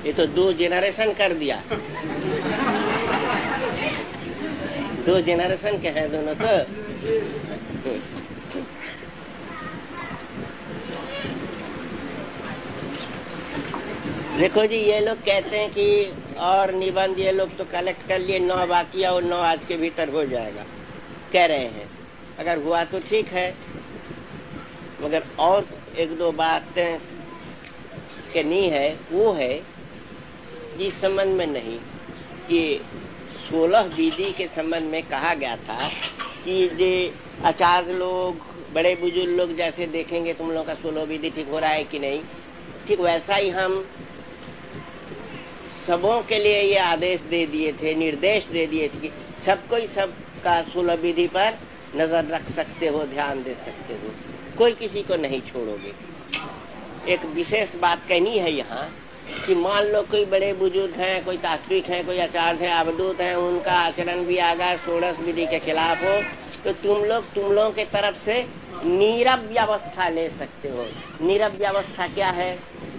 ये तो 2 जेनरेशन कर दिया। 2 जेनरेशन के हैं दोनों तो। देखो जी, ये लोग कहते हैं कि और निबंध ये लोग तो कलेक्ट कर लिए, 9 बाकी और 9 आज के भीतर हो जाएगा कह रहे हैं। अगर हुआ तो ठीक है, मगर और 1-2 बातें कहनी है। वो है जिस संबंध में नहीं कि 16 विधि के संबंध में कहा गया था कि जे आचार्य लोग, बड़े बुजुर्ग लोग जैसे देखेंगे तुम लोग का 16 विधि ठीक हो रहा है कि नहीं, ठीक वैसा ही हम सबों के लिए ये आदेश दे दिए थे, निर्देश दे दिए थे कि सबको ही सबका 16 विधि पर नजर रख सकते हो, ध्यान दे सकते हो, कोई किसी को नहीं छोड़ोगे। एक विशेष बात कहनी है यहाँ कि मान लो कोई बड़े बुजुर्ग हैं, कोई तात्विक हैं, कोई आचार्य हैं, अवधूत हैं, उनका आचरण भी आगा 16 विधि के खिलाफ हो, तो तुम लोगों के तरफ से नीरव व्यवस्था ले सकते हो। नीरव व्यवस्था क्या है?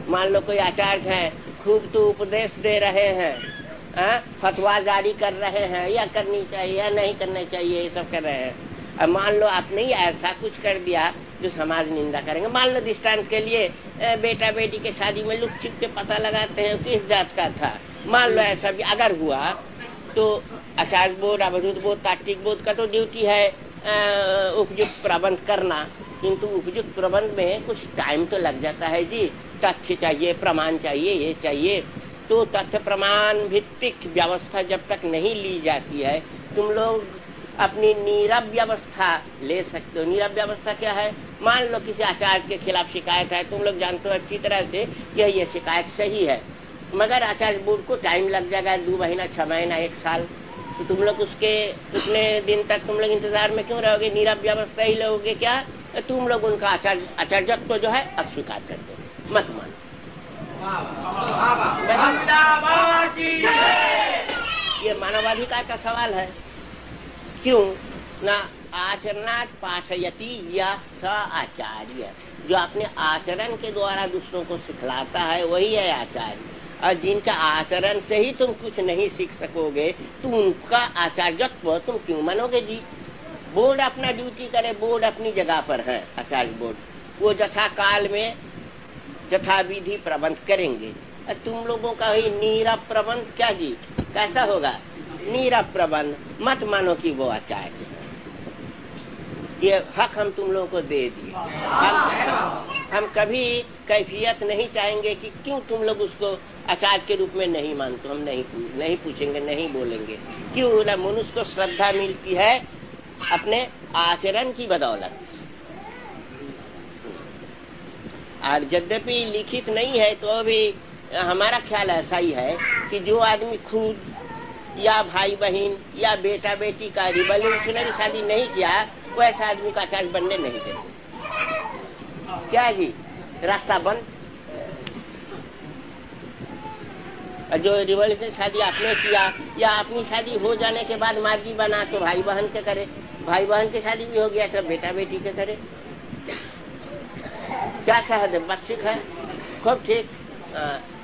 मान लो कोई आचार्य है, खूब तो उपदेश दे रहे हैं, फतवा जारी कर रहे हैं, या करनी चाहिए या नहीं करना चाहिए, ये सब कर रहे हैं। अब मान लो आपने ही ऐसा कुछ कर दिया जो समाज निंदा करेंगे। मान लो दृष्टांत के लिए बेटा बेटी के शादी में लुक छिप के पता लगाते हैं किस जात का था, मान लो ऐसा भी अगर हुआ तो आचार्य बोर्ड, अवधूत बोर्ड, तात्विक बोर्ड का तो ड्यूटी है उपयुक्त प्रबंध करना, किंतु उपयुक्त प्रबंध में कुछ टाइम तो लग जाता है जी। तथ्य चाहिए, प्रमाण चाहिए, ये चाहिए। तो तथ्य प्रमाण भित्तिक व्यवस्था जब तक नहीं ली जाती है, तुम लोग अपनी नीरव व्यवस्था ले सकते हो। नीरव व्यवस्था क्या है? मान लो किसी आचार्य के खिलाफ शिकायत है, तुम लोग जानते हो अच्छी तरह से कि ये शिकायत सही है, मगर आचार्य बोर्ड को टाइम लग जाएगा, 2 महीना, 6 महीना, 1 साल, तो तुम लोग उसके उतने दिन तक तुम लोग इंतजार में क्यों रहोगे? नीरव व्यवस्था ही लोगे क्या? तुम लोग उनका आचार्यत्व तो जो है अस्वीकार कर दो, मत मानो। ये मानवाधिकार का सवाल है। क्यों ना आचरणात् पाठयति या स आचार्य, जो अपने आचरण के द्वारा दूसरों को सिखलाता है वही है आचार्य। और जिनका आचरण से ही तुम कुछ नहीं सीख सकोगे तो उनका आचार्यत्व तुम क्यों मानोगे जी? बोर्ड अपना ड्यूटी करे, बोर्ड अपनी जगह पर है, आचार्य बोर्ड, वो यथा काल में यथा विधि प्रबंध करेंगे। तुम लोगों का ही नीरव प्रबंध क्या जी? कैसा होगा? नीरव प्रबंध मत मानो कि वो आचार्य। ये हक हम तुम लोगों को दे दिए। हम कभी कैफियत नहीं चाहेंगे कि क्यों तुम लोग उसको आचार्य के रूप में नहीं मानते। हम नहीं पूछेंगे, नहीं बोलेंगे। क्यों ना? मनुष्य को श्रद्धा मिलती है अपने आचरण की बदौलत। और यद्यपि लिखित नहीं है तो भी हमारा ख्याल ऐसा ही है कि जो आदमी खुद या भाई बहन या बेटा बेटी का रिवोल्यूशनरी शादी नहीं किया, वैसा आदमी का आचार्य बनने नहीं देते। क्या जी? रास्ता बंद। जो रिवोल्यूशनरी शादी आपने किया या अपनी शादी हो जाने के बाद मार्गी बना तो भाई बहन के करे, भाई बहन की शादी भी हो गया तो बेटा बेटी के करे। क्या सहज बच्चे है खूब ठीक।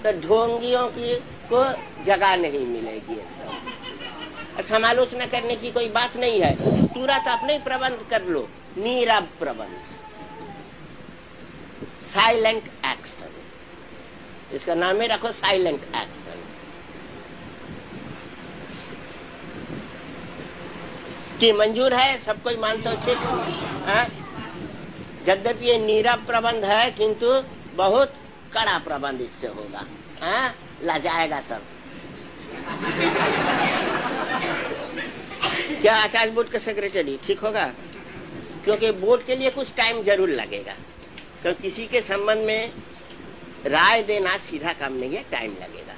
तो ढोंगियों की को जगह नहीं मिलेगी। समालोचना करने की कोई बात नहीं है, तुरंत अपने प्रबंध कर लो। नीरव प्रबंध, साइलेंट एक्शन, इसका नाम ही रखो साइलेंट एक्शन। कि मंजूर है, सब कोई मानते हो, ठीक। यद्यपि ये नीरव प्रबंध है किंतु बहुत कड़ा प्रबंध इससे होगा। लजाएगा सब। क्या आचार्य बोर्ड का सेक्रेटरी ठीक होगा? क्योंकि बोर्ड के लिए कुछ टाइम जरूर लगेगा, क्योंकि किसी के संबंध में राय देना सीधा काम नहीं है, टाइम लगेगा।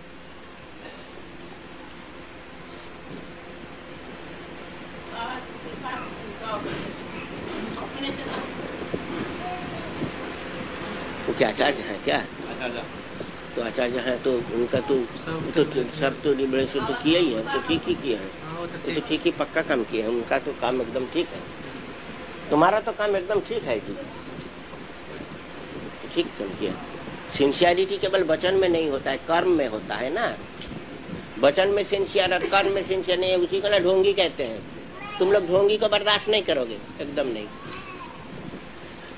वो क्या आचार्य है क्या? तो आचार्य है तो उनका तो सब तो लिबरेशन तो किया ही है, तो ठीक ही किया है, तो ठीक ही पक्का काम किया है। उनका तो काम एकदम ठीक है, तुम्हारा तो काम एकदम ठीक है जी, ठीक काम किया। सिंसियरिटी केवल वचन में नहीं होता है, कर्म में होता है ना। वचन में सिंसियर और कर्म में सिंसियर नहीं है, उसी को ना ढोंगी कहते हैं। तुम लोग ढोंगी को बर्दाश्त नहीं करोगे, एकदम नहीं।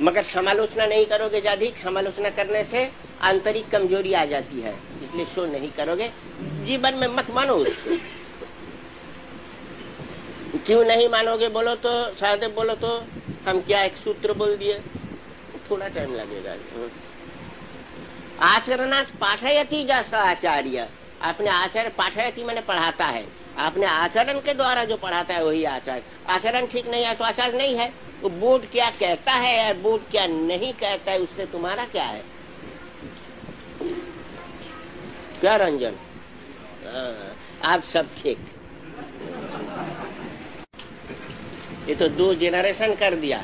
मगर समालोचना नहीं करोगे, अधिक समालोचना करने से आंतरिक कमजोरी आ जाती है, इसलिए शो नहीं करोगे। जीवन में मत मानो उसको। क्यों नहीं मानोगे बोलो तो, शायद बोलो तो हम क्या एक सूत्र बोल दिए, थोड़ा टाइम लगेगा। आचरणात् पाठयति जैसा आचार्य, आपने आचार्य पाठयति मैंने पढ़ाता है, आपने आचरण के द्वारा जो पढ़ाता है वही आचार्य। आचरण ठीक नहीं है तो आचार्य नहीं है। वो बोर्ड क्या कहता है या बोर्ड क्या नहीं कहता है, उससे तुम्हारा क्या है? क्या रंजन? आप सब ठीक। ये तो 2 जनरेशन कर दिया।